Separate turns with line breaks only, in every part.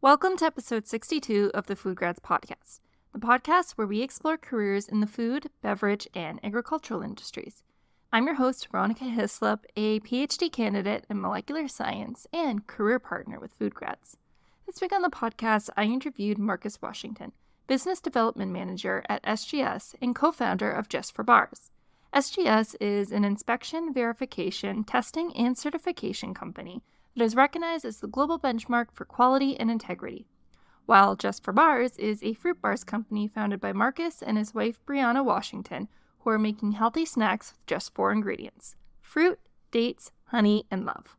Welcome to episode 62 of the Food Grads Podcast, the podcast where we explore careers in the food, beverage, and agricultural industries. I'm your host, Veronica Hislop, a PhD candidate in molecular science and career partner with Food Grads. This week on the podcast, I interviewed Marcus Washington, Business Development Manager at SGS and co-founder of Just4Bars. SGS is an inspection, verification, testing, and certification company that is recognized as the global benchmark for quality and integrity. While Just4Bars is a fruit bars company founded by Marcus and his wife Brianna Washington, who are making healthy snacks with just 4 ingredients: fruit, dates, honey, and love.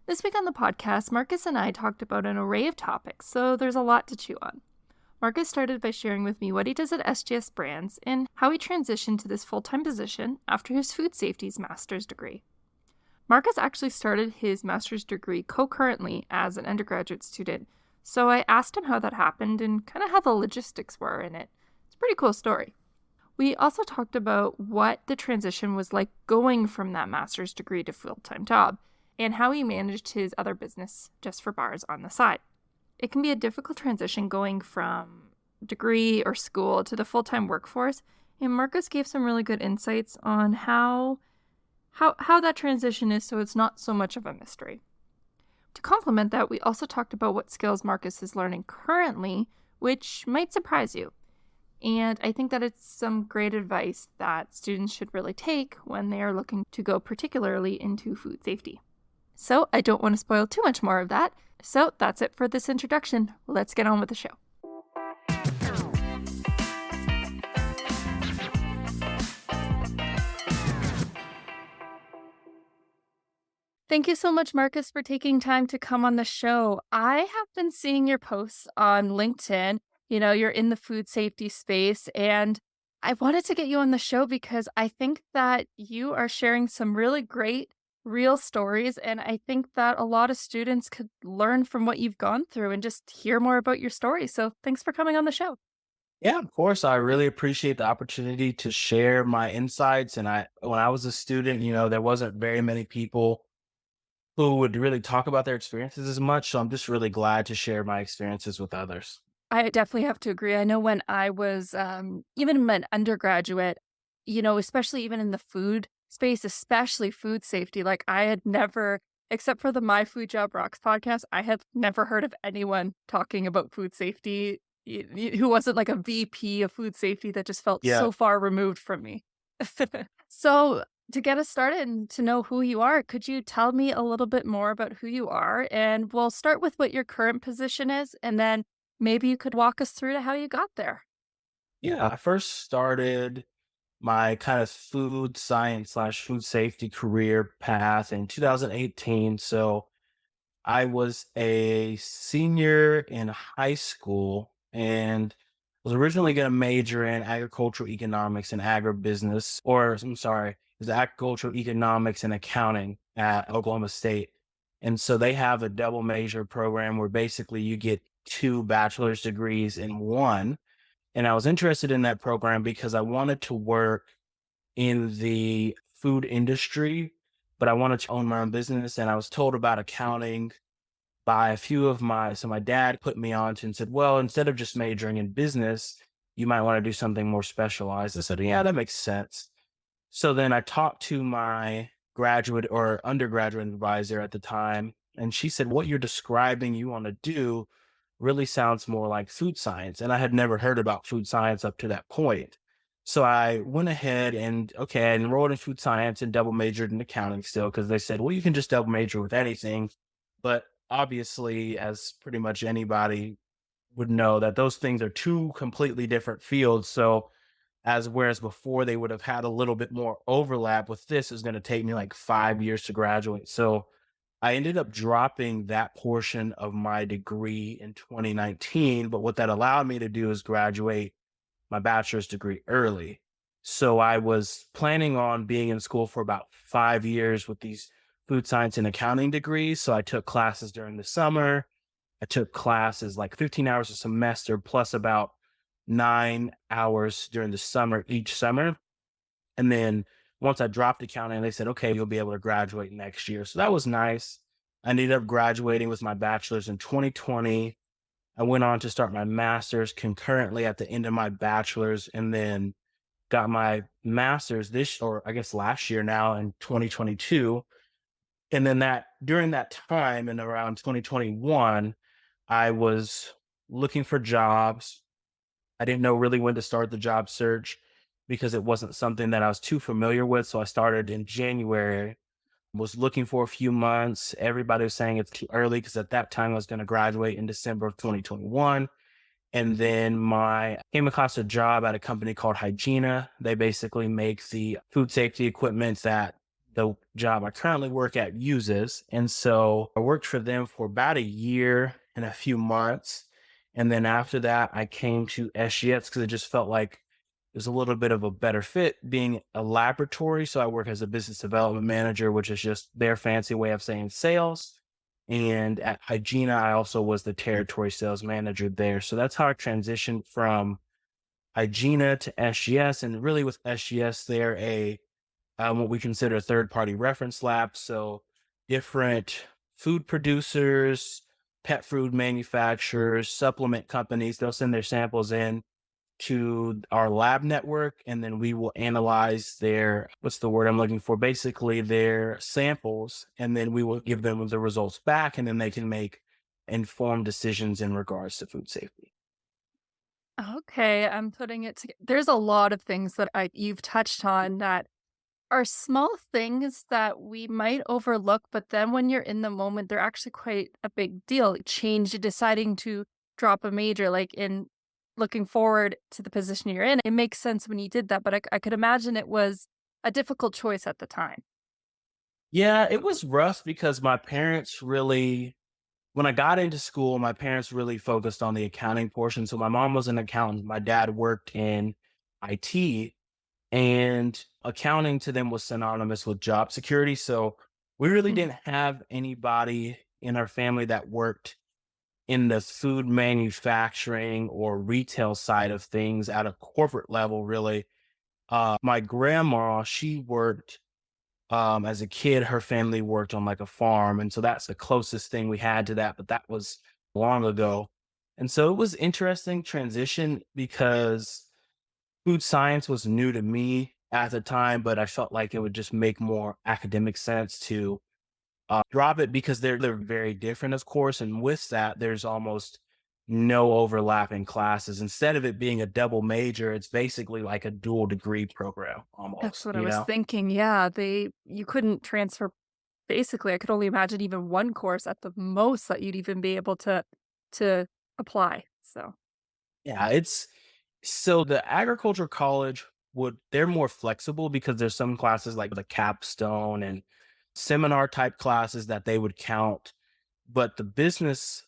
This week on the podcast, Marcus and I talked about an array of topics, so there's a lot to chew on. Marcus started by sharing with me what he does at SGS Brands and how he transitioned to this full-time position after his food safety's master's degree. Marcus actually started his master's degree concurrently as an undergraduate student, so I asked him how that happened and kind of how the logistics were in it. It's a pretty cool story. We also talked about what the transition was like going from that master's degree to full-time job and how he managed his other business, Just4Bars, on the side. It can be a difficult transition going from degree or school to the full-time workforce, and Marcus gave some really good insights on how that transition is, so it's not so much of a mystery. To complement that, we also talked about what skills Marcus is learning currently, which might surprise you. And I think that it's some great advice that students should really take when they are looking to go particularly into food safety. So I don't want to spoil too much more of that. So that's it for this introduction. Let's get on with the show. Thank you so much, Marcus, for taking time to come on the show. I have been seeing your posts on LinkedIn. You know, you're in the food safety space, and I wanted to get you on the show because I think that you are sharing some really great real stories, and I think that a lot of students could learn from what you've gone through and just hear more about your story. So thanks for coming on the show.
Yeah, of course. I really appreciate the opportunity to share my insights. And when I was a student, there wasn't very many people who would really talk about their experiences as much. So I'm just really glad to share my experiences with others.
I definitely have to agree. I know when I was even an undergraduate, especially even in the food space, especially food safety, like I had never, except for the My Food Job Rocks podcast, I had never heard of anyone talking about food safety who wasn't like a VP of food safety that just felt
Yeah.
so far removed from me. So, to get us started and to know who you are, could you tell me a little bit more about who you are? And we'll start with what your current position is, and then maybe you could walk us through to how you got there.
Yeah. I first started my kind of food science slash food safety career path in 2018. So I was a senior in high school and was originally going to major in agricultural economics and agribusiness, or I'm sorry, it was agricultural economics and accounting at Oklahoma State. And so they have a double major program where basically you get 2 bachelor's degrees in one. And I was interested in that program because I wanted to work in the food industry, but I wanted to own my own business. And I was told about accounting by a few of my dad put me on to and said, well, instead of just majoring in business, you might want to do something more specialized. I said, yeah, that makes sense. So then I talked to my graduate or undergraduate advisor at the time, and she said, what you're describing you want to do really sounds more like food science. And I had never heard about food science up to that point. So I went ahead and, okay, I enrolled in food science and double majored in accounting still, because they said, well, you can just double major with anything. But obviously, as pretty much anybody would know, that those things are 2 completely different fields. So whereas before they would have had a little bit more overlap, with this is going to take me like 5 years to graduate. So I ended up dropping that portion of my degree in 2019. But what that allowed me to do is graduate my bachelor's degree early. So I was planning on being in school for about 5 years with these food science and accounting degrees. So I took classes during the summer. I took classes like 15 hours a semester, plus about 9 hours during the summer, each summer. And then once I dropped accounting, they said, okay, you'll be able to graduate next year. So that was nice. I ended up graduating with my bachelor's in 2020. I went on to start my master's concurrently at the end of my bachelor's, and then got my master's or I guess last year now in 2022. And then that during that time in around 2021, I was looking for jobs. I didn't know really when to start the job search because it wasn't something that I was too familiar with. So I started in January, was looking for a few months. Everybody was saying it's too early because at that time I was going to graduate in December of 2021. And then my came across a job at a company called Hygiena. They basically make the food safety equipment that the job I currently work at uses. And so I worked for them for about a year and a few months. And then after that, I came to SGS because it just felt like it was a little bit of a better fit being a laboratory. So I work as a business development manager, which is just their fancy way of saying sales. And at Hygiena, I also was the territory sales manager there. So that's how I transitioned from Hygiena to SGS. And really with SGS, they're what we consider a third party reference lab. So different food producers, pet food manufacturers, supplement companies, they'll send their samples in to our lab network, and then we will analyze their what's the word I'm looking for, basically their samples, and then we will give them the results back, and then they can make informed decisions in regards to food safety.
Okay, I'm putting it together. There's a lot of things that you've touched on that are small things that we might overlook, but then when you're in the moment, they're actually quite a big deal. Change deciding to drop a major, like in looking forward to the position you're in. It makes sense when you did that, but I could imagine it was a difficult choice at the time.
Yeah, it was rough because my parents really, when I got into school, my parents really focused on the accounting portion. So my mom was an accountant, my dad worked in IT, and accounting to them was synonymous with job security. So we really
Mhm.
didn't have anybody in our family that worked in the food manufacturing or retail side of things at a corporate level, really. My grandma, she worked as a kid, her family worked on like a farm. And so that's the closest thing we had to that, but that was long ago. And so it was interesting transition because food science was new to me at the time, but I felt like it would just make more academic sense to drop it because they're very different, of course. And with that, there's almost no overlap in classes. Instead of it being a double major, it's basically like a dual degree program
That's
almost,
what I
you
was
know?
thinking. Yeah, you couldn't transfer. Basically, I could only imagine even one course at the most that you'd even be able to apply. So,
Yeah, it's so the agriculture college they're more flexible because there's some classes like the capstone and seminar type classes that they would count. But the business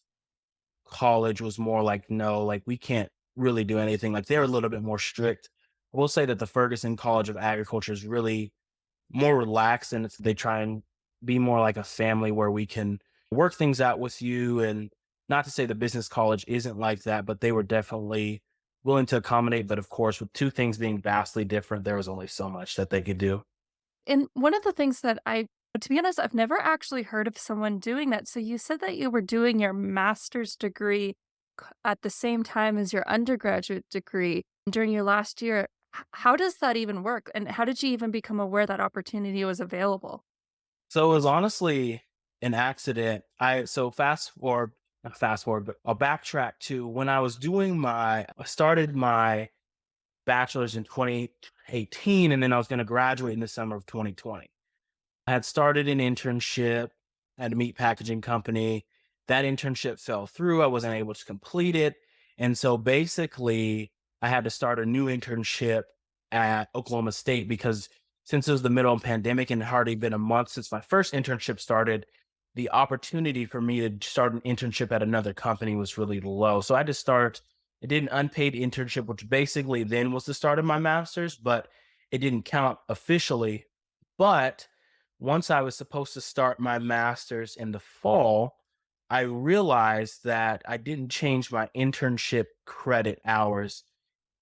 college was more like, no, like we can't really do anything. Like they're a little bit more strict. I will say that the Ferguson College of Agriculture is really more relaxed and they try and be more like a family where we can work things out with you. And not to say the business college isn't like that, but they were definitely willing to accommodate. But of course, with two things being vastly different, there was only so much that they could do.
and one of the things that to be honest, I've never actually heard of someone doing that. So you said that you were doing your master's degree at the same time as your undergraduate degree during your last year. How does that even work? And how did you even become aware that opportunity was available?
So it was honestly an accident. So not fast forward, but I'll backtrack to when I was I started my bachelor's in 2018, and then I was going to graduate in the summer of 2020. I had started an internship at a meat packaging company. That internship fell through. I wasn't able to complete it. And so basically, I had to start a new internship at Oklahoma State because since it was the middle of the pandemic and it had already been a month since my first internship started, the opportunity for me to start an internship at another company was really low. So I did an unpaid internship, which basically then was the start of my master's, but it didn't count officially. But once I was supposed to start my master's in the fall, I realized that I didn't change my internship credit hours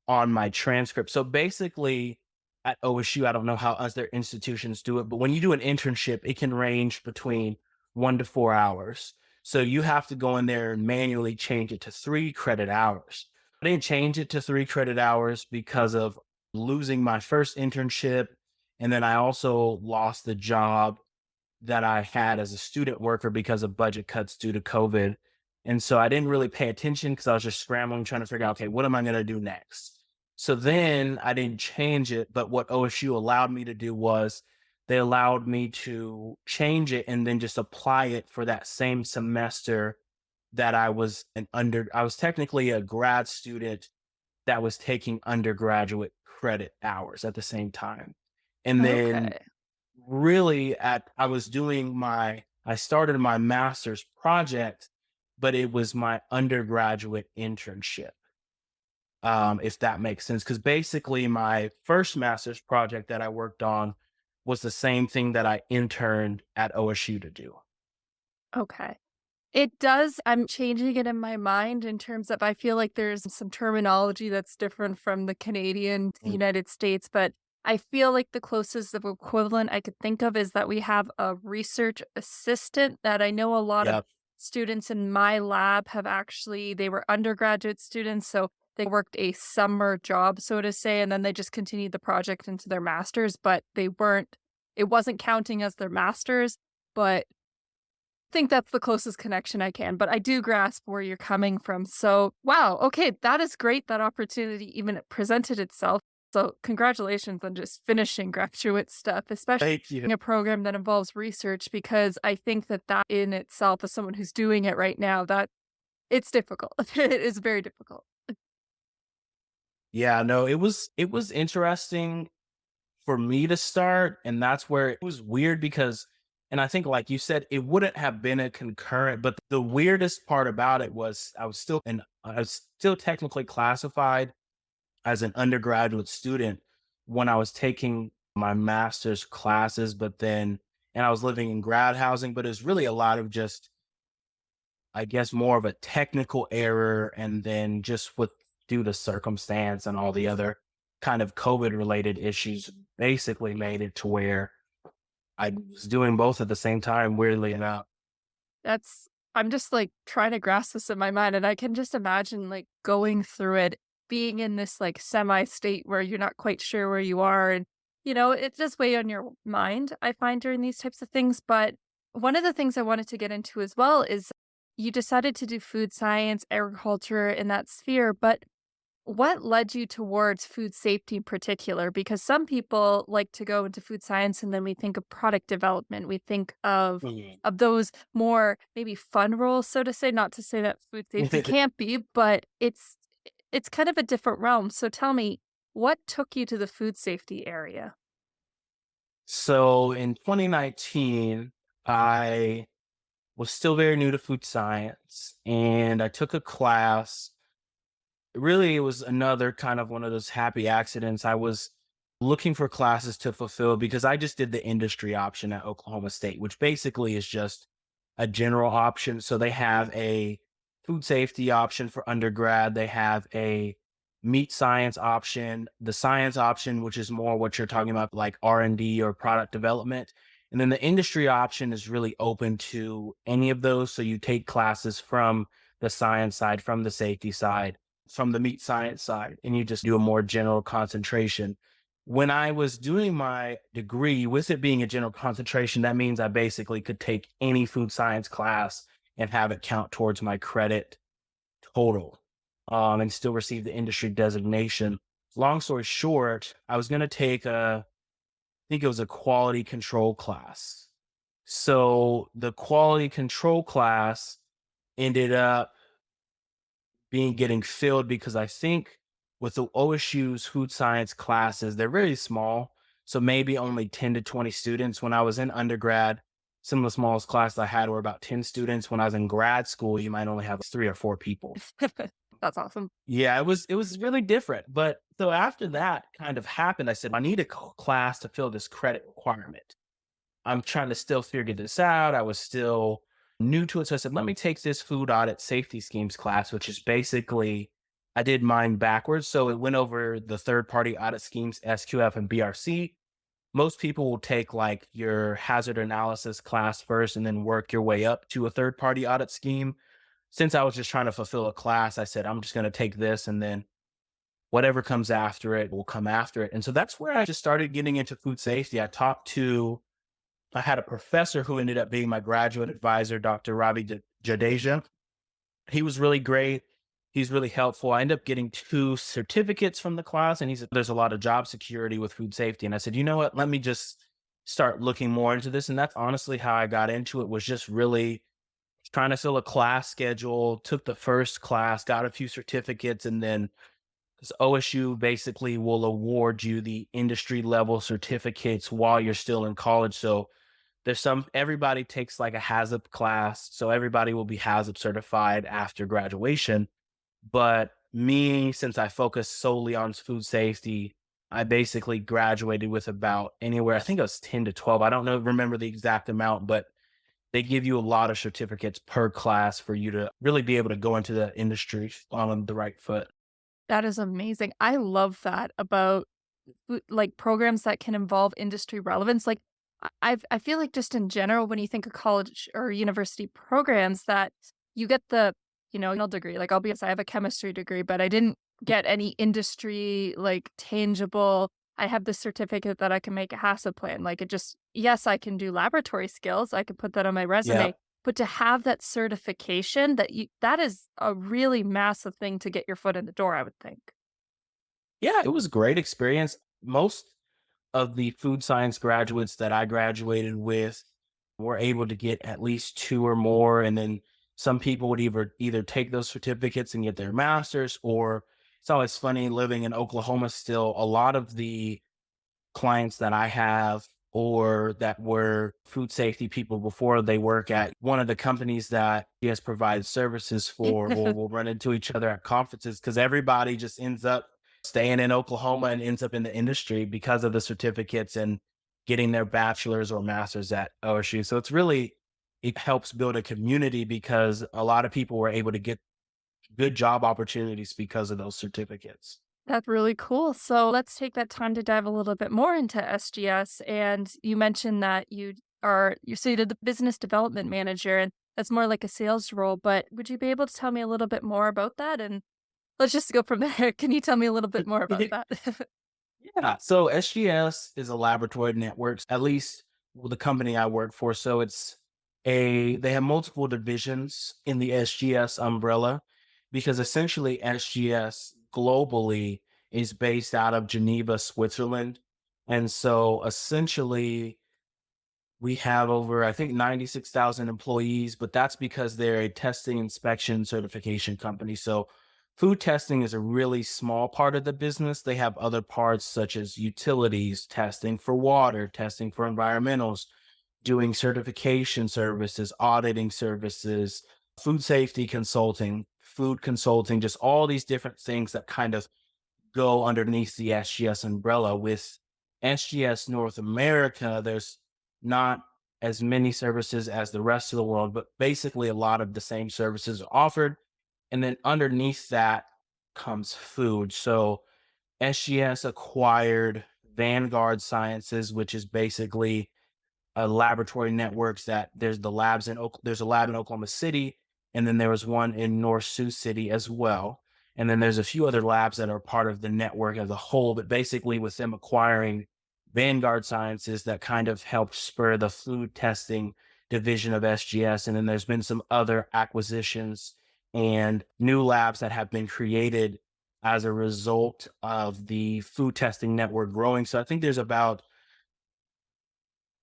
on my transcript. So basically, at OSU, I don't know how other institutions do it, but when you do an internship, it can range between 1 to 4 hours. So you have to go in there and manually change it to 3 credit hours. I didn't change it to 3 credit hours because of losing my first internship. And then I also lost the job that I had as a student worker because of budget cuts due to COVID. And so I didn't really pay attention because I was just scrambling, trying to figure out, okay, what am I going to do next? So then I didn't change it. But what OSU allowed me to do was they allowed me to change it and then just apply it for that same semester that I was technically a grad student that was taking undergraduate credit hours at the same time. And then
Okay.
really I started my master's project, but it was my undergraduate internship. If that makes sense. Because basically my first master's project that I worked on was the same thing that I interned at OSU to do.
Okay. It does. I'm changing it in my mind in terms of I feel like there's some terminology that's different from the Canadian to the
Mm,
United States, but I feel like the closest of equivalent I could think of is that we have a research assistant that I know a lot of
yep.
students in my lab have actually, they were undergraduate students, so they worked a summer job, so to say, and then they just continued the project into their masters, but it wasn't counting as their masters, but think that's the closest connection I can, but I do grasp where you're coming from. So, wow, okay, that is great that opportunity even presented itself. So, congratulations on just finishing graduate stuff, especially
Thank you.
in a program that involves research, because I think that that in itself, as someone who's doing it right now, that it's difficult. It is very difficult.
Yeah, no, it was interesting for me to start, and that's where it was weird because and I think like you said, it wouldn't have been a concurrent, but the weirdest part about it was I was still technically classified as an undergraduate student when I was taking my master's classes, but then and I was living in grad housing, but it's really a lot of just I guess more of a technical error and then just with due to circumstance and all the other kind of COVID related issues basically made it to where I was doing both at the same time, weirdly enough.
That's I'm just, like, trying to grasp this in my mind, and I can just imagine, like, going through it, being in this, like, semi-state where you're not quite sure where you are, and, it does weigh on your mind, I find, during these types of things, but one of the things I wanted to get into as well is you decided to do food science, agriculture in that sphere, but what led you towards food safety in particular? Because some people like to go into food science and then we think of product development. We think
Mhm.
of those more maybe fun roles, so to say, not to say that food safety can't be, but it's kind of a different realm. So tell me, what took you to the food safety area?
So in 2019, I was still very new to food science and I took a class. Really, it was another kind of one of those happy accidents. I was looking for classes to fulfill because I just did the industry option at Oklahoma State, which basically is just a general option. So they have a food safety option for undergrad. They have a meat science option, the science option, which is more what you're talking about, like R&D or product development. And then the industry option is really open to any of those. So you take classes from the science side, from the safety side, from the meat science side, and you just do a more general concentration. When I was doing my degree, with it being a general concentration, that means I basically could take any food science class and have it count towards my credit total, and still receive the industry designation. Long story short, I was going to take I think it was a quality control class. So the quality control class ended up being getting filled because I think with the OSU's food science classes, they're very small. So maybe only 10 to 20 students. When I was in undergrad, some of the smallest classes I had were about 10 students. When I was in grad school, you might only have 3 or 4 people.
That's awesome.
Yeah, it was really different. But so after that kind of happened, I said, I need a class to fill this credit requirement. I'm trying to still figure this out. I was still new to it. So I said, let me take this food audit safety schemes class, which is basically, I did mine backwards. So it went over the third party audit schemes, SQF and BRC. most people will take like your hazard analysis class first and then work your way up to a third party audit scheme. Since I was just trying to fulfill a class, I said, I'm just going to take this and then whatever comes after it will come after it. And so that's where I just started getting into food safety. I had a professor who ended up being my graduate advisor, Dr. Ravi Jadeja. He was really great. He's really helpful. I ended up getting 2 certificates from the class, and he said, there's a lot of job security with food safety. And I said, you know what? Let me just start looking more into this. And that's honestly how I got into it, was just really trying to fill a class schedule, took the first class, got a few certificates, and then because OSU basically will award you the industry level certificates while you're still in college. So everybody takes like a HACCP class. So everybody will be HACCP certified after graduation. But me, since I focus solely on food safety, I basically graduated with about anywhere, I think it was 10 to 12. I don't know, remember the exact amount, but they give you a lot of certificates per class for you to really be able to go into the industry on the right foot.
That is amazing. I love that about like programs that can involve industry relevance. Like I feel like just in general, when you think of college or university programs, that you get the degree. Like I'll be honest, I have a chemistry degree, but I didn't get any industry like tangible. I have the certificate that I can make a HACCP plan. Like it just yes, I can do laboratory skills. I could put that on my
Yeah.
resume. But to have that certification that is a really massive thing to get your foot in the door, I would think.
Yeah, it was a great experience. Most of the food science graduates that I graduated with were able to get at least 2 or more. And then some people would either take those certificates and get their masters, or it's always funny living in Oklahoma still. A lot of the clients that I have or that were food safety people before, they work at one of the companies that has provided services for, or will run into each other at conferences, because everybody just ends up staying in Oklahoma and ends up in the industry because of the certificates and getting their bachelor's or master's at OSU. So it helps build a community because a lot of people were able to get good job opportunities because of those certificates.
That's really cool. So let's take that time to dive a little bit more into SGS. And you mentioned that you did the business development manager, and that's more like a sales role. But would you be able to tell me a little bit more about that? And let's just go from there. Can you tell me a little bit more about that?
Yeah. So SGS is a laboratory network, at least with the company I work for. So they have multiple divisions in the SGS umbrella, because essentially SGS globally is based out of Geneva, Switzerland. And so essentially we have over, I think, 96,000 employees, but that's because they're a testing, inspection, certification company. So food testing is a really small part of the business. They have other parts such as utilities, testing for water, testing for environmentals, doing certification services, auditing services, food safety consulting, food consulting, just all these different things that kind of go underneath the SGS umbrella. With SGS North America, there's not as many services as the rest of the world, but basically a lot of the same services are offered. And then underneath that comes food. So SGS acquired Vanguard Sciences, which is basically laboratory networks. That there's a lab in Oklahoma City, and then there was one in North Sioux City as well. And then there's a few other labs that are part of the network as a whole. But basically, with them acquiring Vanguard Sciences, that kind of helped spur the food testing division of SGS. And then there's been some other acquisitions and new labs that have been created as a result of the food testing network growing. So I think there's about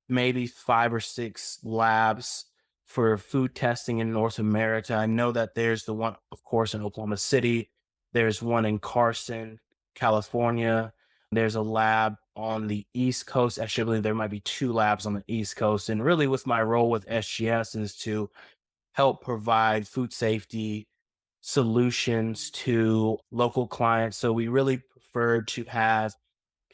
maybe 5 or 6 labs for food testing in North America. I know that there's the one, of course, in Oklahoma City. There's one in Carson, California. There's a lab on the East Coast. Actually, I believe there might be 2 labs on the East Coast. And really, with my role with SGS is to help provide food safety solutions to local clients. So we really prefer to have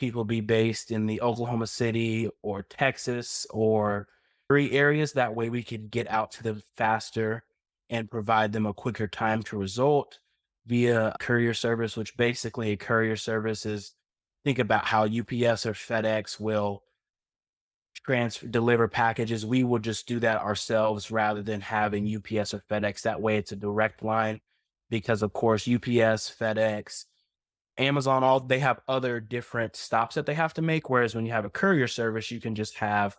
people be based in the Oklahoma City or Texas or 3 areas. That way we can get out to them faster and provide them a quicker time to result via courier service, which basically a courier service is, think about how UPS or FedEx will deliver packages, we will just do that ourselves rather than having UPS or FedEx. That way it's a direct line because of course UPS, FedEx, Amazon, all they have other different stops that they have to make. Whereas when you have a courier service, you can just have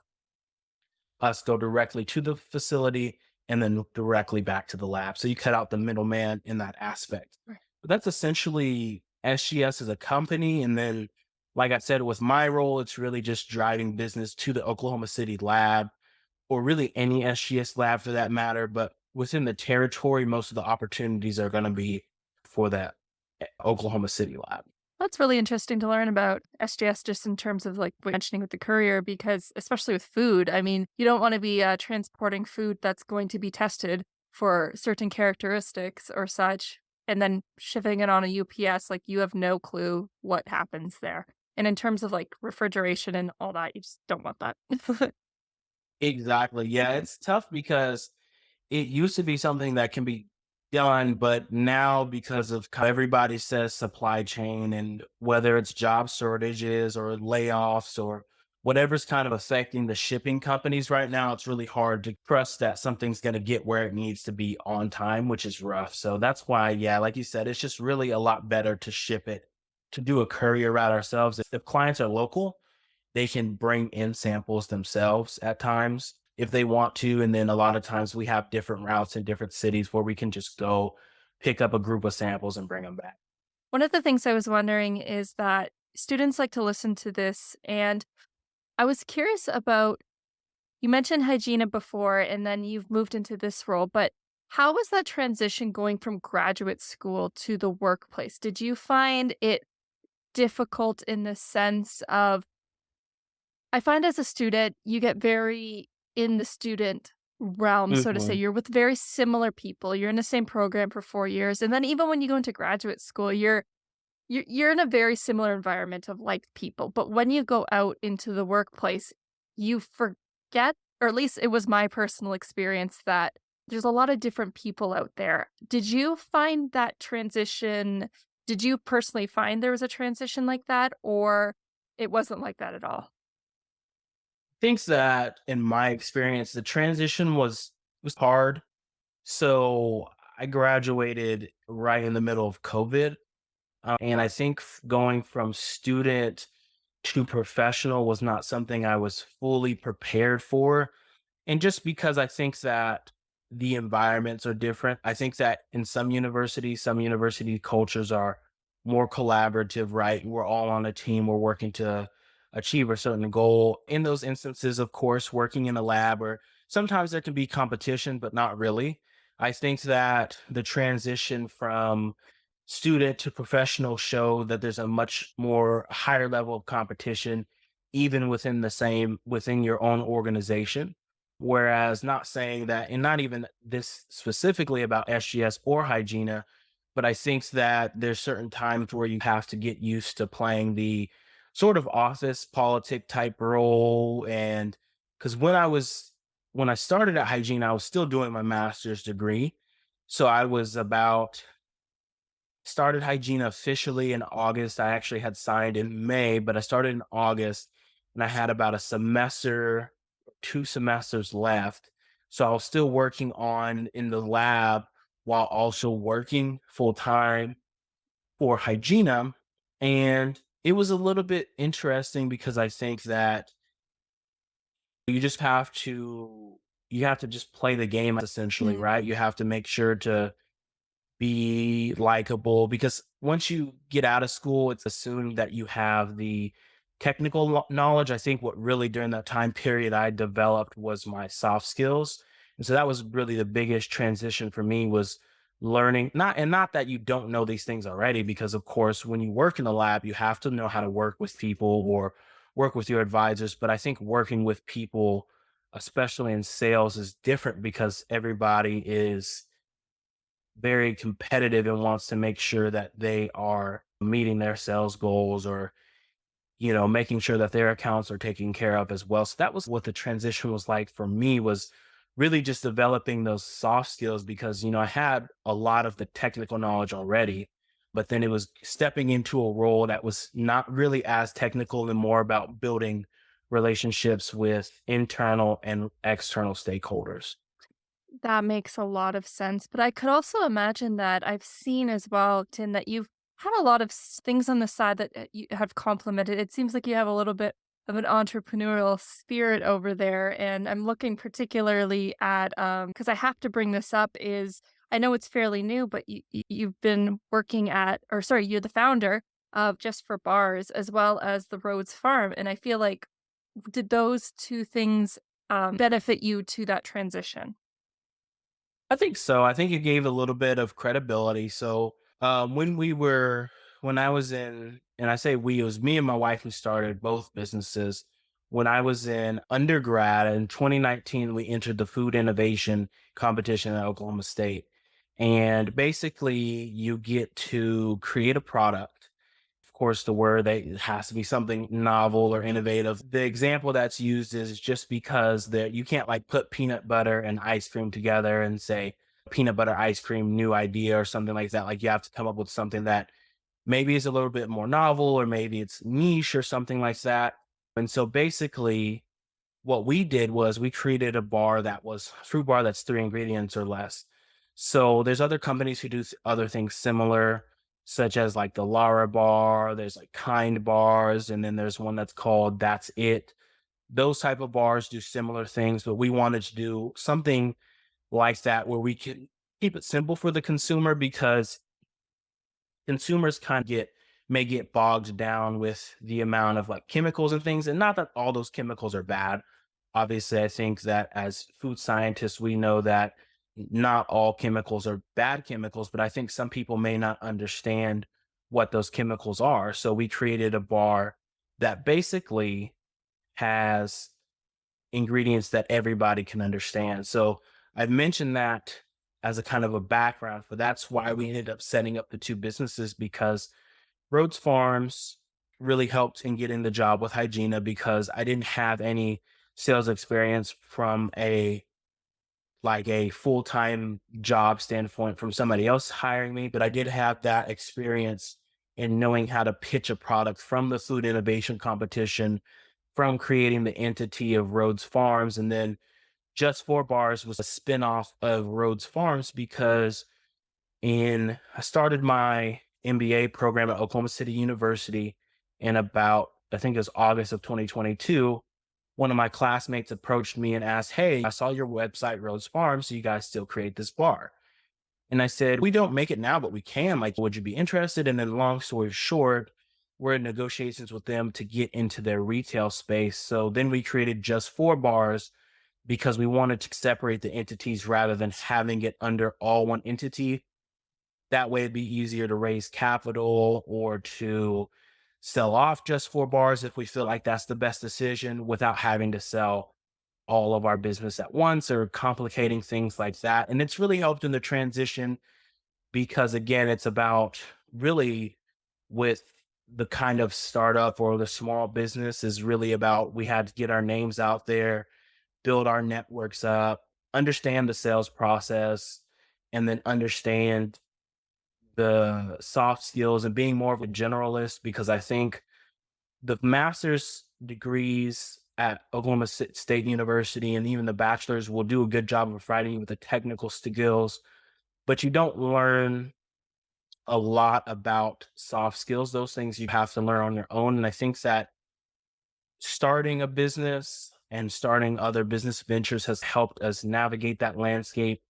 us go directly to the facility and then directly back to the lab. So you cut out the middleman in that aspect.
Right.
But that's essentially SGS as a company. And then, like I said, with my role, it's really just driving business to the Oklahoma City lab or really any SGS lab for that matter. But within the territory, most of the opportunities are going to be for that Oklahoma City lab.
That's really interesting to learn about SGS just in terms of like what you're mentioning with the courier, because especially with food, I mean, you don't want to be transporting food that's going to be tested for certain characteristics or such, and then shipping it on a UPS. Like you have no clue what happens there. And in terms of like refrigeration and all that, you just don't want that.
Exactly. Yeah, it's tough because it used to be something that can be done, but now because of how everybody says supply chain and whether it's job shortages or layoffs or whatever's kind of affecting the shipping companies right now, it's really hard to trust that something's going to get where it needs to be on time, which is rough. So that's why, yeah, like you said, it's just really a lot better to ship it, to do a courier route ourselves. If clients are local, they can bring in samples themselves at times if they want to. And then a lot of times we have different routes in different cities where we can just go pick up a group of samples and bring them back.
One of the things I was wondering is that students like to listen to this, and I was curious about, you mentioned hygiene before, and then you've moved into this role, but how was that transition going from graduate school to the workplace? Did you find it difficult in the sense of, I find as a student, you get very in the student realm, so to say.
Mhm.
You're with very similar people. You're in the same program for 4 years. And then even when you go into graduate school, you're in a very similar environment of like people. But when you go out into the workplace, you forget, or at least it was my personal experience, that there's a lot of different people out there. Did you find that transition? Did you personally find there was a transition like that, or it wasn't like that at all?
Thinks that in my experience, the transition was hard. So I graduated right in the middle of COVID. And I think going from student to professional was not something I was fully prepared for. And just because I think that the environments are different, I think that in some university cultures are more collaborative, right? We're all on a team, we're working to achieve a certain goal. In those instances, of course, working in a lab or sometimes there can be competition, but not really. I think that the transition from student to professional show that there's a much more higher level of competition, even within your own organization. Whereas not saying that, and not even this specifically about SGS or Hygiena, but I think that there's certain times where you have to get used to playing the sort of office politic type role. And because when I started at Hygiene, I was still doing my master's degree. So I was about started hygiene officially in August. I actually had signed in May, but I started in August and I had about a semester, 2 semesters left. So I was still working on in the lab while also working full time for Hygiena. And it was a little bit interesting because I think that you just have to you have to just play the game essentially,
Mm.
right? You have to make sure to be likable because once you get out of school, it's assumed that you have the technical knowledge. I think what really during that time period I developed was my soft skills. And so that was really the biggest transition for me was learning not that you don't know these things already because of course when you work in the lab you have to know how to work with people or work with your advisors, but I think working with people especially in sales is different because everybody is very competitive and wants to make sure that they are meeting their sales goals or making sure that their accounts are taken care of as well. So that was what the transition was like for me was really just developing those soft skills because I had a lot of the technical knowledge already, but then it was stepping into a role that was not really as technical and more about building relationships with internal and external stakeholders.
That makes a lot of sense, but I could also imagine that I've seen as well, Tin, that you've had a lot of things on the side that you have complemented. It seems like you have a little bit of an entrepreneurial spirit over there, and I'm looking particularly at because I have to bring this up is I know it's fairly new, but you've been working at, or sorry, you're the founder of Just4Bars as well as the Rhodes Farm, and I feel like did those two things benefit you to that transition?
I think so. I think it gave a little bit of credibility. So when I was in, and I say we, it was me and my wife who started both businesses. When I was in undergrad in 2019, we entered the food innovation competition at Oklahoma State. And basically, you get to create a product. Of course, the word that it has to be something novel or innovative. The example that's used is just because that you can't like put peanut butter and ice cream together and say peanut butter ice cream new idea or something like that. Like you have to come up with something that maybe is a little bit more novel or maybe it's niche or something like that. And so basically what we did was we created a bar that was fruit bar that's three ingredients or less. So there's other companies who do other things similar, such as like the Lara bar, there's like Kind bars, and then there's one that's called That's It. Those type of bars do similar things, but we wanted to do something like that where we can keep it simple for the consumer because consumers kind of may get bogged down with the amount of like chemicals and things. And not that all those chemicals are bad. Obviously, I think that as food scientists, we know that not all chemicals are bad chemicals, but I think some people may not understand what those chemicals are. So we created a bar that basically has ingredients that everybody can understand. So I've mentioned that as a kind of a background, but that's why we ended up setting up the two businesses because Rhodes Farms really helped in getting the job with Hygiena because I didn't have any sales experience from a full-time job standpoint from somebody else hiring me, but I did have that experience in knowing how to pitch a product from the food innovation competition, from creating the entity of Rhodes Farms, and then Just4Bars was a spinoff of Rhodes Farms because in I started my MBA program at Oklahoma City University in about I think it was August of 2022. One of my classmates approached me and asked, "Hey, I saw your website, Rhodes Farms. So you guys still create this bar?" And I said, "We don't make it now, but we can. Like, would you be interested?" And then, long story short, we're in negotiations with them to get into their retail space. So then we created Just4Bars because we wanted to separate the entities rather than having it under all one entity. That way it'd be easier to raise capital or to sell off Just4Bars if we feel like that's the best decision without having to sell all of our business at once or complicating things like that. And it's really helped in the transition because again, it's about really with the kind of startup or the small business is really about we had to get our names out there, build our networks up, understand the sales process, and then understand the soft skills and being more of a generalist because I think the master's degrees at Oklahoma State University and even the bachelor's will do a good job of providing you with the technical skills, but you don't learn a lot about soft skills. Those things you have to learn on your own. And I think that starting a business and starting other business ventures has helped us navigate that landscape,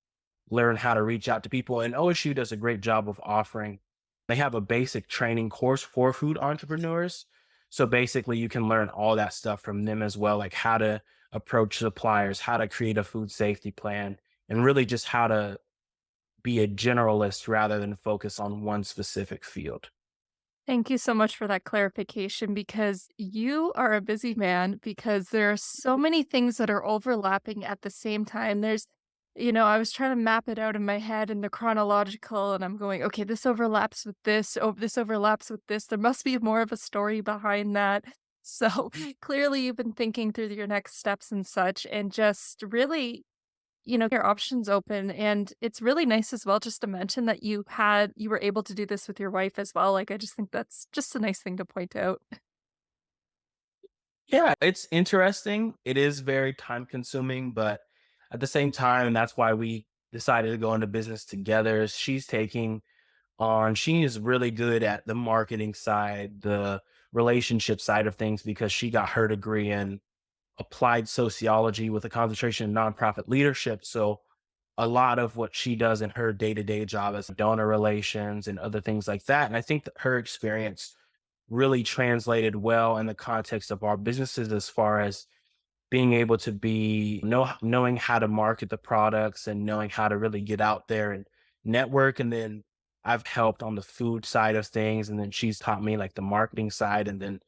learn how to reach out to people. And OSU does a great job of offering, they have a basic training course for food entrepreneurs. So basically, you can learn all that stuff from them as well, like how to approach suppliers, how to create a food safety plan, and really just how to be a generalist rather than focus on one specific field.
Thank you so much for that clarification because you are a busy man because there are so many things that are overlapping at the same time. I was trying to map it out in my head in the chronological and I'm going, okay, this overlaps with this. Oh, this overlaps with this. There must be more of a story behind that. So clearly you've been thinking through your next steps and such and just really your options open. And it's really nice as well just to mention that you were able to do this with your wife as well. Like, I just think that's just a nice thing to point out.
Yeah, it's interesting. It is very time consuming, but at the same time, and that's why we decided to go into business together. Is She's taking on, she is really good at the marketing side, the relationship side of things, because she got her degree in applied sociology with a concentration in nonprofit leadership. So a lot of what she does in her day-to-day job is donor relations and other things like that. And I think that her experience really translated well in the context of our businesses, as far as being able to knowing how to market the products and knowing how to really get out there and network. And then I've helped on the food side of things, and then she's taught me like the marketing side, and then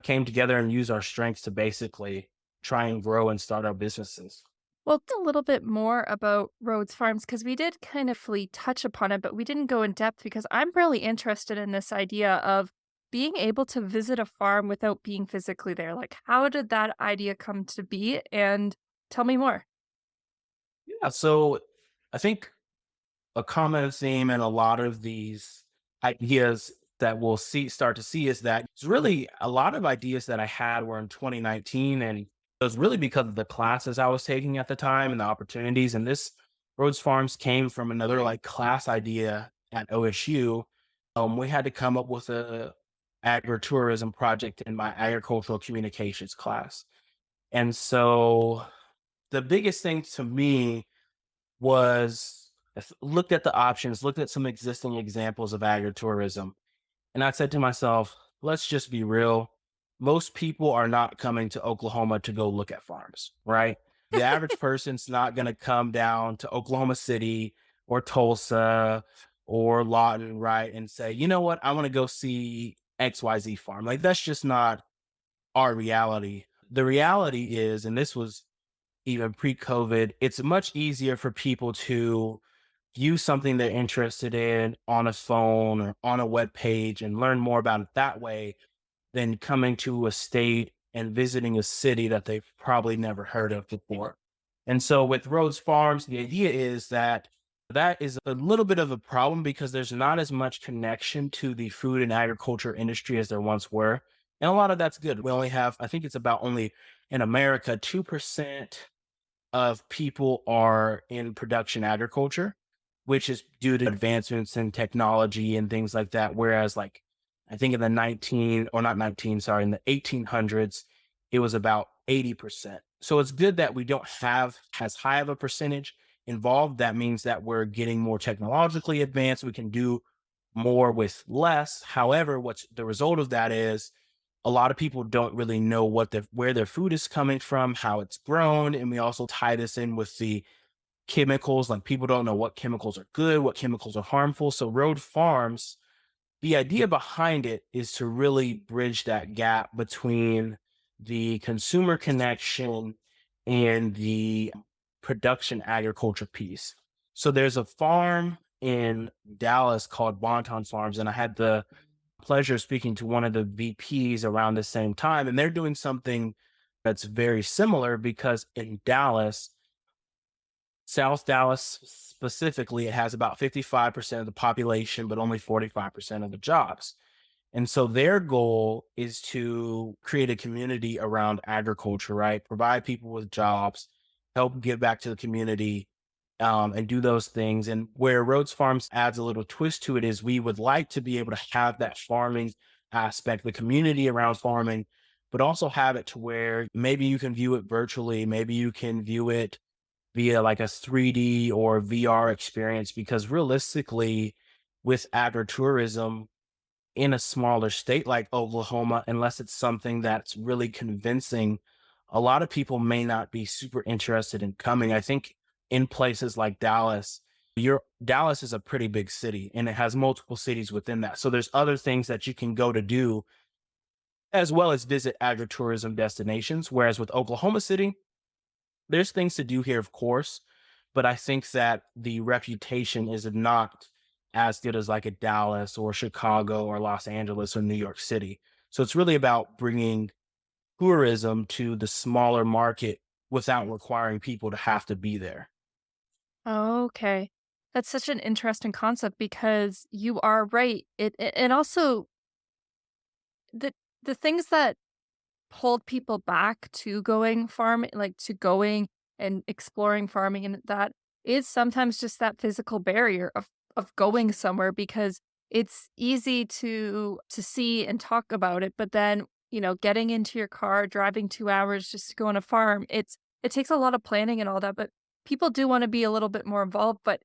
came together and used our strengths to basically try and grow and start our businesses.
Well, a little bit more about Rhodes Farms because we did kind of touch upon it, but we didn't go in depth because I'm really interested in this idea of being able to visit a farm without being physically there. Like, how did that idea come to be? And tell me more.
Yeah, so I think a common theme in a lot of these ideas that we'll start to see is that it's really a lot of ideas that I had were in 2019, and it was really because of the classes I was taking at the time and the opportunities. And this Rhodes Farms came from another like class idea at OSU. We had to come up with a agritourism project in my agricultural communications class. And so the biggest thing to me was looked at the options, looked at some existing examples of agritourism, and I said to myself, let's just be real. Most people are not coming to Oklahoma to go look at farms, right? The average person's not going to come down to Oklahoma City or Tulsa or Lawton, right? And say, you know what? I want to go see XYZ farm. Like, that's just not our reality. The reality is, and this was even pre-COVID, it's much easier for people to view something they're interested in on a phone or on a web page and learn more about it that way than coming to a state and visiting a city that they've probably never heard of before. And so with Rhodes Farms, the idea is that that is a little bit of a problem because there's not as much connection to the food and agriculture industry as there once were. And a lot of that's good. We only have, I think it's about only in America, 2% of people are in production agriculture, which is due to advancements in technology and things like that. Whereas, like, I think in the 19, or not 19, sorry, in the 1800s, it was about 80%. So it's good that we don't have as high of a percentage involved. That means that we're getting more technologically advanced. We can do more with less. However, what's the result of that is a lot of people don't really know where their food is coming from, how it's grown, and we also tie this in with the chemicals. Like, people don't know what chemicals are good, what chemicals are harmful. So Road Farms, the idea behind it is to really bridge that gap between the consumer connection and the production agriculture piece. So there's a farm in Dallas called Bonton Farms, and I had the pleasure of speaking to one of the VPs around the same time, and they're doing something that's very similar because in Dallas, South Dallas specifically, it has about 55% of the population, but only 45% of the jobs. And so their goal is to create a community around agriculture, right? Provide people with jobs, help give back to the community, and do those things. And where Rhodes Farms adds a little twist to it is we would like to be able to have that farming aspect, the community around farming, but also have it to where maybe you can view it virtually, maybe you can view it via like a 3D or VR experience, because realistically, with agritourism, in a smaller state like Oklahoma, unless it's something that's really convincing, a lot of people may not be super interested in coming. I think in places like Dallas, Dallas is a pretty big city and it has multiple cities within that. So there's other things that you can go to do as well as visit agritourism destinations. Whereas with Oklahoma City, there's things to do here, of course, but I think that the reputation is not as good as like a Dallas or Chicago or Los Angeles or New York City. So it's really about bringing tourism to the smaller market without requiring people to have to be there.
Okay. That's such an interesting concept because you are right. And also the the things that hold people back to going farming, like to going and exploring farming, and that is sometimes just that physical barrier of going somewhere because it's easy to see and talk about it, but then, getting into your car, driving 2 hours just to go on a farm, it takes a lot of planning and all that, but people do wanna be a little bit more involved, but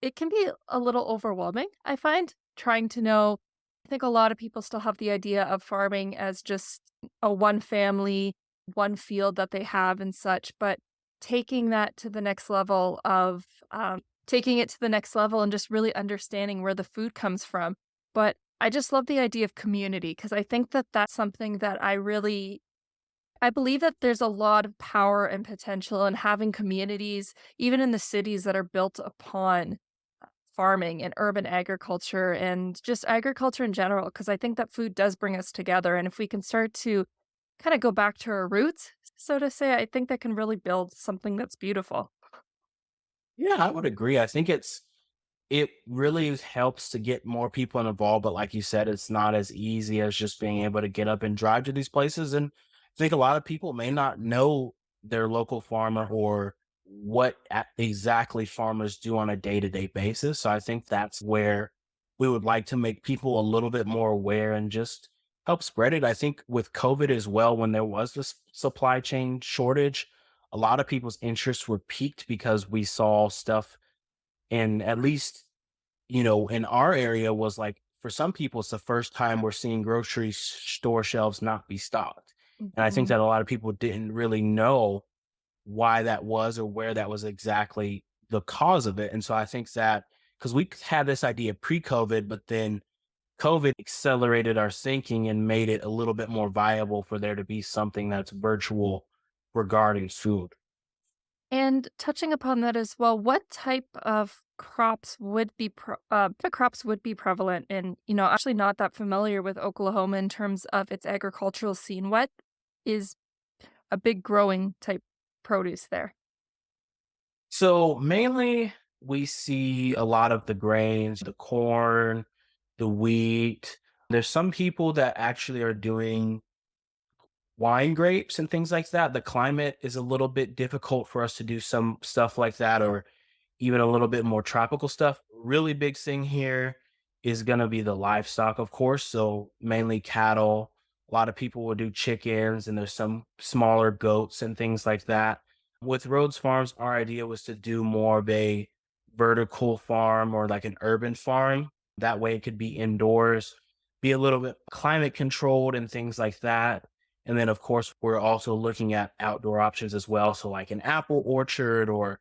it can be a little overwhelming, I find, trying to know. I think a lot of people still have the idea of farming as just a one family, one field that they have and such, but taking that to the next level of, taking it to the next level and just really understanding where the food comes from. But I just love the idea of community because I think that that's something that I believe that there's a lot of power and potential in having communities, even in the cities that are built upon farming and urban agriculture and just agriculture in general, because I think that food does bring us together. And if we can start to kind of go back to our roots, so to say, I think that can really build something that's beautiful.
Yeah, I would agree. I think it really helps to get more people involved, but like you said, it's not as easy as just being able to get up and drive to these places. And I think a lot of people may not know their local farmer or what exactly farmers do on a day-to-day basis. So I think that's where we would like to make people a little bit more aware and just help spread it. I think with COVID as well, when there was this supply chain shortage, a lot of people's interests were piqued because we saw stuff, and at least, in our area was like, for some people, it's the first time we're seeing grocery store shelves not be stocked. And I think
Mhm.
that a lot of people didn't really know why that was or where that was exactly the cause of it. And so I think that because we had this idea pre-COVID, but then COVID accelerated our thinking and made it a little bit more viable for there to be something that's virtual regarding food.
And touching upon that as well, what type of crops would be prevalent in, actually not that familiar with Oklahoma in terms of its agricultural scene. What is a big growing type produce there?
So mainly we see a lot of the grains, the corn, the wheat. There's some people that actually are doing wine grapes and things like that. The climate is a little bit difficult for us to do some stuff like that, or even a little bit more tropical stuff. Really big thing here is going to be the livestock, of course. So mainly cattle. A lot of people will do chickens, and there's some smaller goats and things like that. With Rhodes Farms, our idea was to do more of a vertical farm or like an urban farm. That way it could be indoors, be a little bit climate controlled and things like that. And then, of course, we're also looking at outdoor options as well. So, like an apple orchard or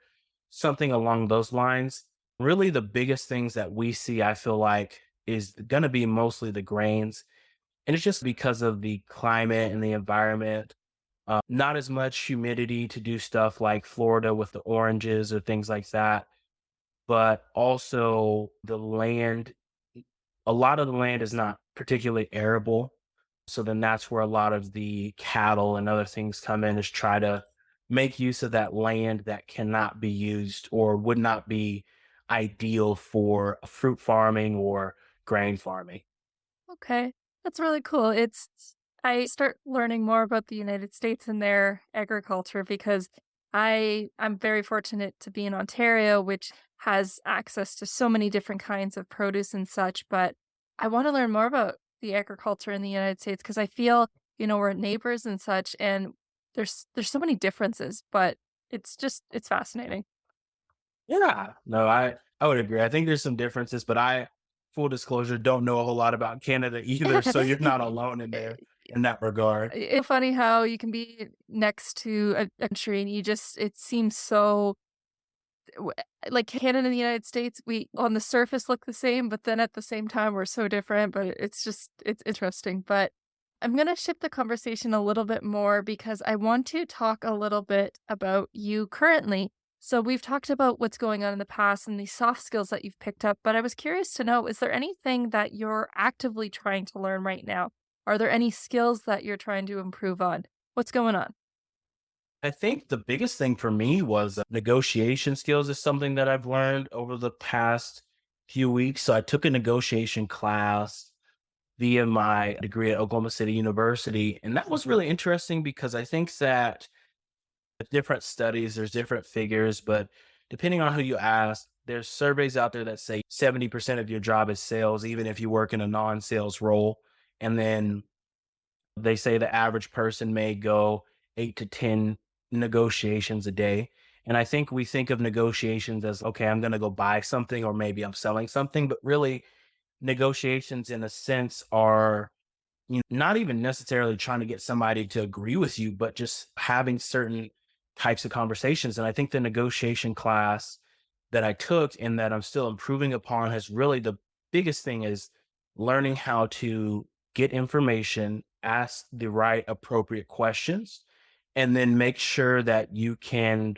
something along those lines. Really, the biggest things that we see, I feel like, is going to be mostly the grains. And it's just because of the climate and the environment. Not as much humidity to do stuff like Florida with the oranges or things like that. But also the land, a lot of the land is not particularly arable. So then that's where a lot of the cattle and other things come in, is try to make use of that land that cannot be used or would not be ideal for fruit farming or grain farming.
Okay, that's really cool. I start learning more about the United States and their agriculture because I'm very fortunate to be in Ontario, which has access to so many different kinds of produce and such. But I want to learn more about the agriculture in the United States because I feel, we're neighbors and such, and there's so many differences, but it's fascinating.
Yeah, no, I would agree. I think there's some differences, but I, full disclosure, don't know a whole lot about Canada either. So you're not alone in there in that regard.
It's funny how you can be next to a country and it seems so w like Canada and the United States, we on the surface look the same, but then at the same time, we're so different, but it's interesting, but I'm gonna shift the conversation a little bit more because I want to talk a little bit about you currently. So we've talked about what's going on in the past and the soft skills that you've picked up, but I was curious to know, is there anything that you're actively trying to learn right now? Are there any skills that you're trying to improve on? What's going on?
I think the biggest thing for me was negotiation skills is something that I've learned over the past few weeks. So I took a negotiation class via my degree at Oklahoma City University. And that was really interesting because I think that with different studies, there's different figures, but depending on who you ask, there's surveys out there that say 70% of your job is sales, even if you work in a non sales role. And then they say the average person may go 8 to 10 negotiations a day. And I think we think of negotiations as, okay, I'm going to go buy something or maybe I'm selling something, but really negotiations in a sense are not even necessarily trying to get somebody to agree with you, but just having certain types of conversations. And I think the negotiation class that I took and that I'm still improving upon has really the biggest thing is learning how to get information, ask the right appropriate questions, and then make sure that you can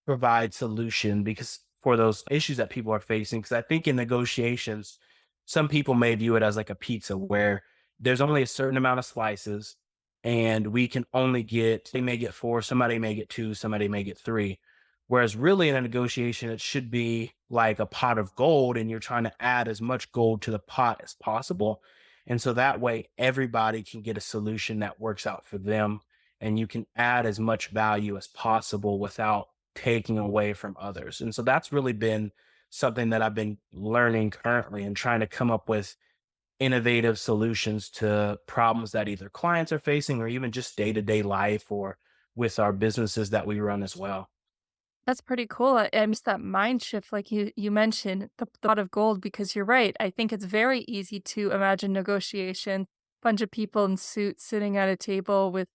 provide solution because for those issues that people are facing. Because I think in negotiations, some people may view it as like a pizza where there's only a certain amount of slices and we can only get, they may get four, somebody may get two, somebody may get three. Whereas really in a negotiation, it should be like a pot of gold and you're trying to add as much gold to the pot as possible. And so that way everybody can get a solution that works out for them and you can add as much value as possible without taking away from others. And so that's really been something that I've been learning currently and trying to come up with innovative solutions to problems that either clients are facing or even just day to day life or with our businesses that we run as well.
That's pretty cool. I missed that mind shift, like you mentioned, the pot of gold, because you're right. I think it's very easy to imagine negotiation, bunch of people in suits sitting at a table with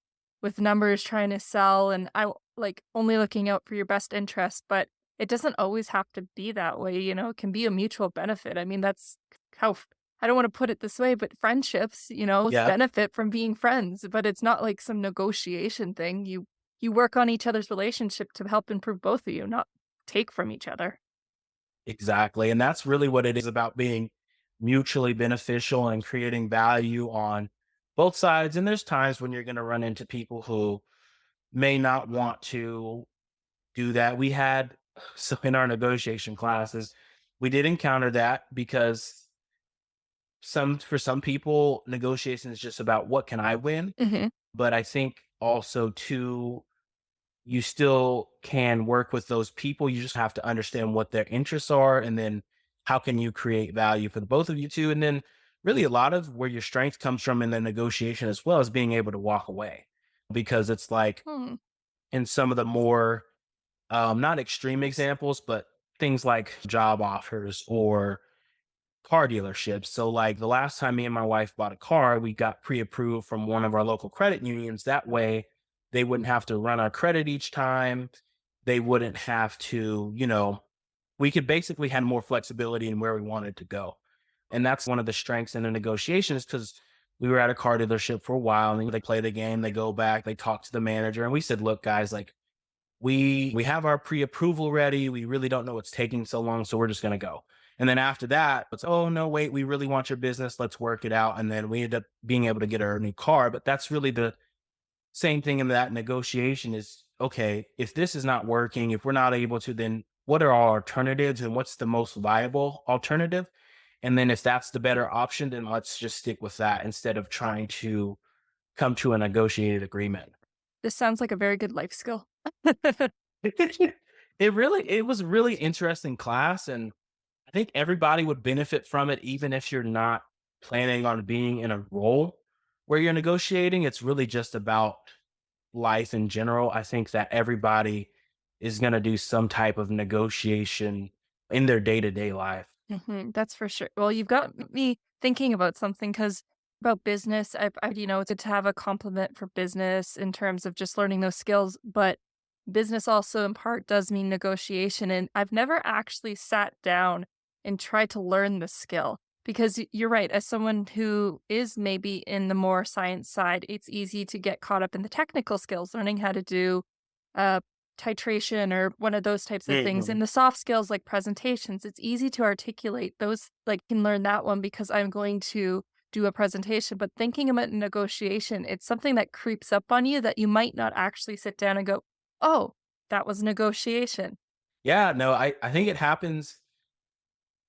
numbers trying to sell, and like only looking out for your best interest. But it doesn't always have to be that way. It can be a mutual benefit. I mean, that's how I don't want to put it this way, but friendships,
Yeah,
benefit from being friends. But it's not like some negotiation thing. You work on each other's relationship to help improve both of you, not take from each other.
exactly. And that's really what it is about being mutually beneficial and creating value on both sides. And there's times when you're going to run into people who may not want to do that. We had so in our negotiation classes, we did encounter that because some people, negotiation is just about what can I win.
Mhm.
But I think also too, you still can work with those people. You just have to understand what their interests are, and then how can you create value for the both of you too. And then really a lot of where your strength comes from in the negotiation as well as being able to walk away because it's like
Hmm.
in some of the more not extreme examples, but things like job offers or car dealerships. So, like the last time me and my wife bought a car, we got pre approved from one of our local credit unions. That way, they wouldn't have to run our credit each time. They wouldn't have to, we could basically have more flexibility in where we wanted to go. And that's one of the strengths in the negotiations because we were at a car dealership for a while and then they play the game, they go back, they talk to the manager. And we said, look, guys, like, we have our pre-approval ready. We really don't know what's taking so long, so we're just going to go. And then after that, it's oh no, wait, we really want your business. Let's work it out. And then we end up being able to get our new car. But that's really the same thing in that negotiation is okay, if this is not working, if we're not able to, then what are our alternatives and what's the most viable alternative? And then if that's the better option, then let's just stick with that instead of trying to come to a negotiated agreement.
This sounds like a very good life skill.
It was a really interesting class, and I think everybody would benefit from it, even if you're not planning on being in a role where you're negotiating. It's really just about life in general. I think that everybody is going to do some type of negotiation in their day to day life.
That's for sure. Well, you've got me thinking about something because about business, it's good to have a compliment for business in terms of just learning those skills, but business also in part does mean negotiation. And I've never actually sat down and tried to learn the skill because you're right. As someone who is maybe in the more science side, it's easy to get caught up in the technical skills, learning how to do uh, titration or one of those types of things.
Mhm.
And the soft skills like presentations, it's easy to articulate those, like, can learn that one because I'm going to do a presentation. But thinking about negotiation, it's something that creeps up on you that you might not actually sit down and go, oh, that was negotiation.
Yeah, no, I think it happens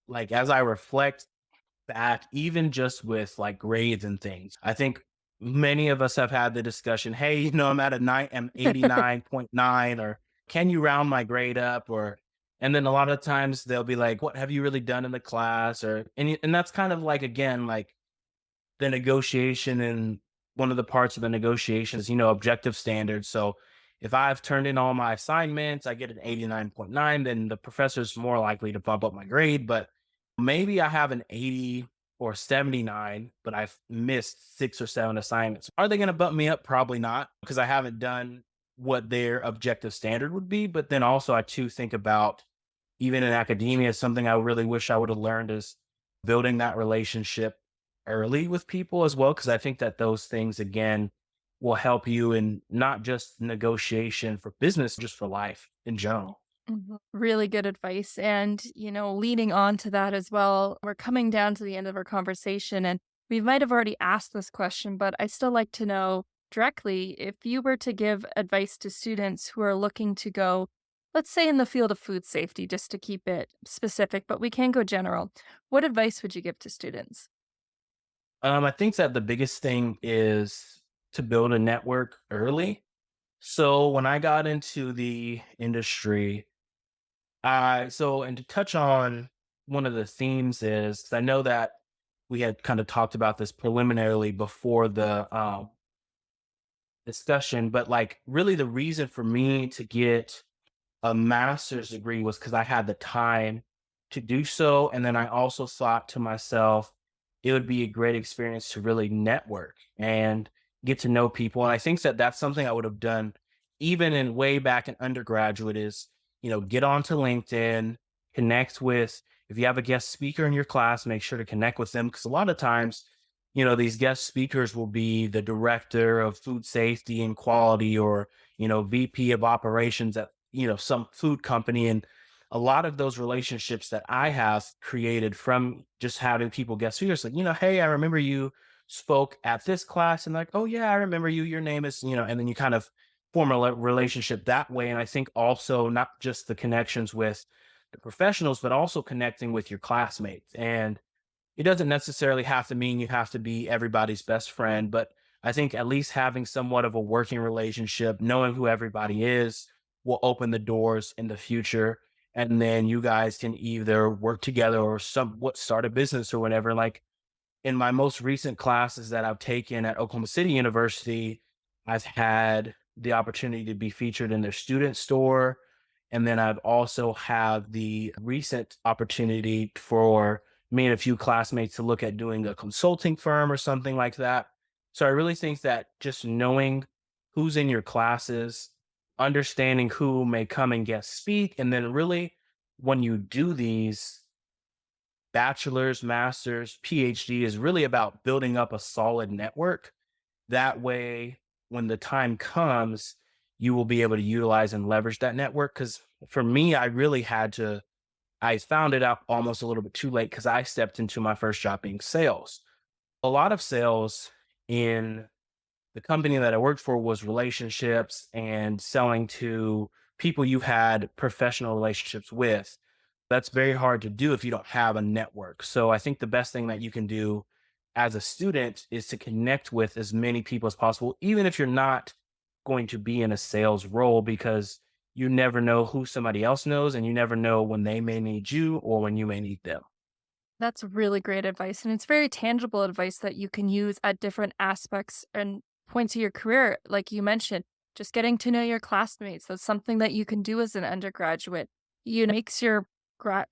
like as I reflect back, even just with like grades and things. I think many of us have had the discussion, hey, I'm at I'm 89.9, or can you round my grade up? And then a lot of times they'll be like, what have you really done in the class? And that's kind of like, again, like the negotiation, and one of the parts of the negotiation is, objective standards. So if I've turned in all my assignments, I get an 89.9, then the professor's more likely to bump up my grade. But maybe I have an 80 or 79, but I've missed 6 or 7 assignments. Are they going to bump me up? Probably not, because I haven't done what their objective standard would be. But then also, I too think about, even in academia, something I really wish I would have learned is building that relationship early with people as well. Cause I think that those things, again, will help you in not just negotiation for business, just for life in general.
Really good advice. And, leading on to that as well, we're coming down to the end of our conversation, and we might have already asked this question, but I still like to know directly if you were to give advice to students who are looking to go, let's say in the field of food safety, just to keep it specific, but we can go general. What advice would you give to students?
I think that the biggest thing is to build a network early. So when I got into the industry, and to touch on one of the themes is, I know that we had kind of talked about this preliminarily before the discussion, but like really the reason for me to get a master's degree was because I had the time to do so. And then I also thought to myself, it would be a great experience to really network and get to know people. And I think that that's something I would have done even in way back in undergraduate is, get onto LinkedIn, connect with, if you have a guest speaker in your class, make sure to connect with them. Cause a lot of times, these guest speakers will be the director of food safety and quality, or, VP of operations at, some food company. And a lot of those relationships that I have created from just having people guest speakers, like, hey, I remember you spoke at this class, and like, oh yeah, I remember you, your name is, and then you kind of form a relationship that way. And I think also not just the connections with the professionals, but also connecting with your classmates. And it doesn't necessarily have to mean you have to be everybody's best friend, but I think at least having somewhat of a working relationship, knowing who everybody is, will open the doors in the future. And then you guys can either work together or somewhat start a business or whatever. Like in my most recent classes that I've taken at Oklahoma City University, I've had the opportunity to be featured in their student store. And then I've also had the recent opportunity for me and a few classmates to look at doing a consulting firm or something like that. So I really think that just knowing who's in your classes, understanding who may come and guest speak, and then really when you do these, bachelor's, master's, PhD, is really about building up a solid network. That way, when the time comes, you will be able to utilize and leverage that network. Because for me, I found it out almost a little bit too late because I stepped into my first job being sales. A lot of sales in the company that I worked for was relationships and selling to people you've had professional relationships with. That's very hard to do if you don't have a network. So I think the best thing that you can do as a student is to connect with as many people as possible, even if you're not going to be in a sales role, because you never know who somebody else knows, and you never know when they may need you or when you may need them.
That's really great advice. And it's very tangible advice that you can use at different aspects and points of your career. Like you mentioned, just getting to know your classmates. That's something that you can do as an undergraduate. Makes your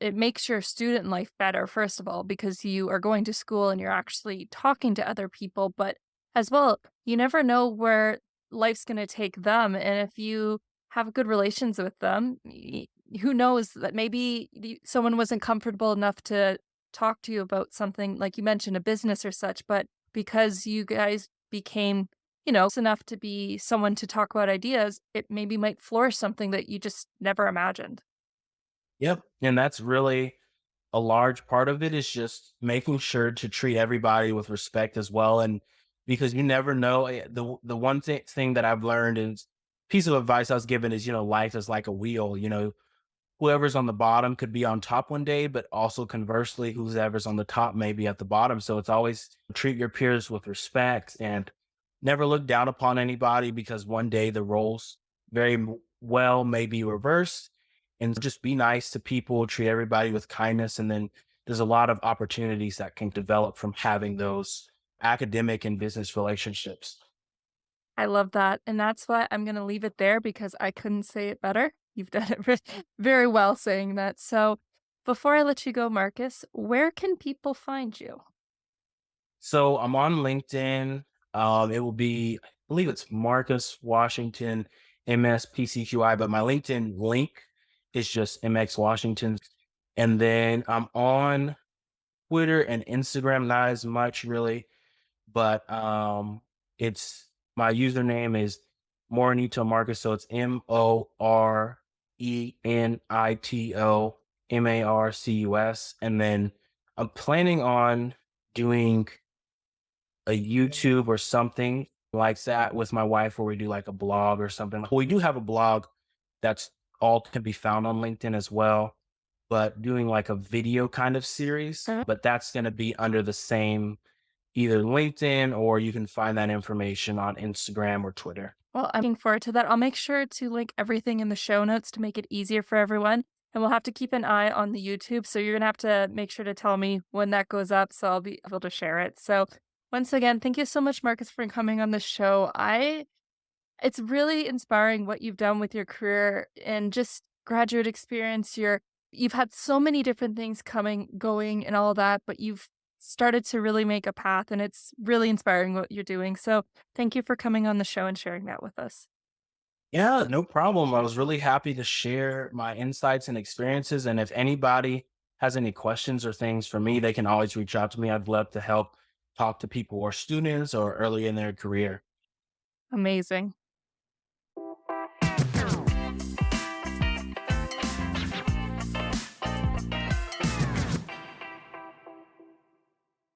it makes your student life better, first of all, because you are going to school and you're actually talking to other people. But as well, you never know where life's going to take them. And if you have good relations with them, who knows that maybe someone wasn't comfortable enough to talk to you about something like you mentioned, a business or such, but because you guys became, close enough to be someone to talk about ideas, it maybe might flourish something that you just never imagined.
Yep. And that's really a large part of it, is just making sure to treat everybody with respect as well. And because you never know, the one thing that I've learned is, piece of advice I was given is, life is like a wheel. whoever's on the bottom could be on top one day, but also conversely, whoever's on the top may be at the bottom. So it's always treat your peers with respect and never look down upon anybody, because one day the roles well may be reversed. And just be nice to people, treat everybody with kindness. And then there's a lot of opportunities that can develop from having those academic and business relationships.
I love that. And that's why I'm going to leave it there because I couldn't say it better. You've done it very well saying that. So before I let you go, Marcus, where can people find you?
So I'm on LinkedIn. It will be, I believe it's Marcus Washington, MSPCQI, but my LinkedIn link is just MX Washington. And then I'm on Twitter and Instagram, not as much really, but it's my username is Morenito Marcus. So it's MoRenitoMarcus. And then I'm planning on doing a YouTube or something like that with my wife, where we do like a blog or something. We do have a blog that's all can be found on LinkedIn as well, but doing like a video kind of series, but that's going to be under the same either LinkedIn, or you can find that information on Instagram or Twitter.
Well, I'm looking forward to that. I'll make sure to link everything in the show notes to make it easier for everyone. And we'll have to keep an eye on the YouTube. So you're going to have to make sure to tell me when that goes up so I'll be able to share it. So once again, thank you so much, Marcus, for coming on the show. It's really inspiring what you've done with your career and just graduate experience. You've had so many different things coming, going, and all that, but you've started to really make a path, and it's really inspiring what you're doing. So thank you for coming on the show and sharing that with us.
Yeah, no problem. I was really happy to share my insights and experiences. And if anybody has any questions or things for me, they can always reach out to me. I'd love to help talk to people or students or early in their career.
Amazing.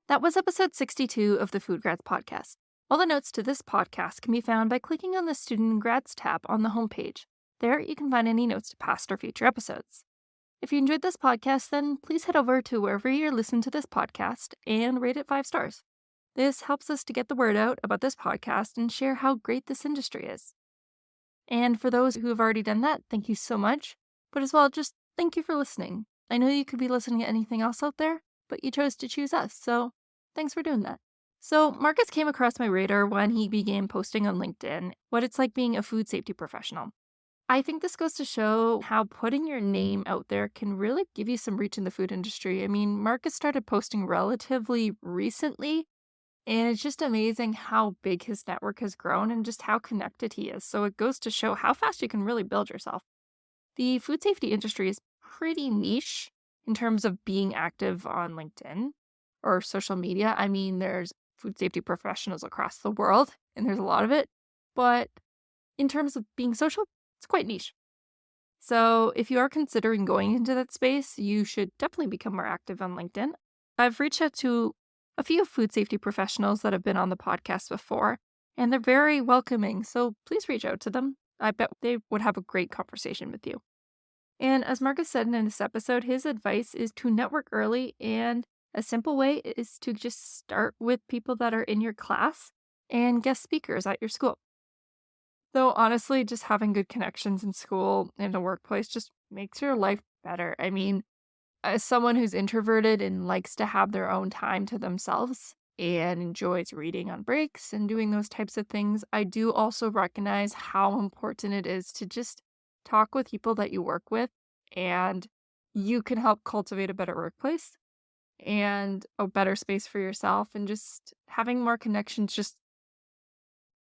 That was episode 62 of the Food Grads podcast. All the notes to this podcast can be found by clicking on the Student and Grads tab on the homepage. There, you can find any notes to past or future episodes. If you enjoyed this podcast, then please head over to wherever you're listening to this podcast and rate it 5 stars. This helps us to get the word out about this podcast and share how great this industry is. And for those who have already done that, thank you so much. But as well, just thank you for listening. I know you could be listening to anything else out there, but you chose to choose us, so thanks for doing that. So, Marcus came across my radar when he began posting on LinkedIn what it's like being a food safety professional. I think this goes to show how putting your name out there can really give you some reach in the food industry. I mean, Marcus started posting relatively recently, and it's just amazing how big his network has grown and just how connected he is. So, it goes to show how fast you can really build yourself. The food safety industry is pretty niche in terms of being active on LinkedIn or social media. I mean, there's food safety professionals across the world, and there's a lot of it. But in terms of being social, it's quite niche. So if you are considering going into that space, you should definitely become more active on LinkedIn. I've reached out to a few food safety professionals that have been on the podcast before, and they're very welcoming. So please reach out to them. I bet they would have a great conversation with you. And as Marcus said in this episode, his advice is to network early, and a simple way is to just start with people that are in your class and guest speakers at your school. Though honestly, just having good connections in school and the workplace just makes your life better. I mean, as someone who's introverted and likes to have their own time to themselves and enjoys reading on breaks and doing those types of things, I do also recognize how important it is to just talk with people that you work with, and you can help cultivate a better workplace and a better space for yourself, and just having more connections just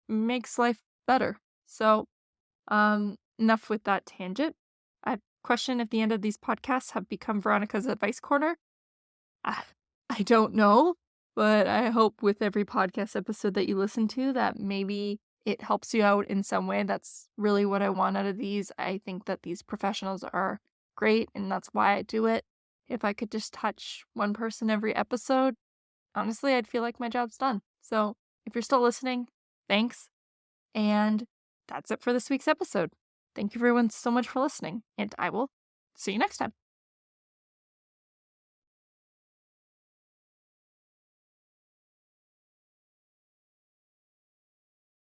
makes life better. So, enough with that tangent. A question at the end of these podcasts have become Veronica's advice corner. I, I don't know, but I hope with every podcast episode that you listen to that maybe it helps you out in some way. That's really what I want out of these. I think that these professionals are great, and that's why I do it. If I could just touch one person every episode, honestly, I'd feel like my job's done. So if you're still listening, thanks. And that's it for this week's episode. Thank you everyone so much for listening, and I will See you next time.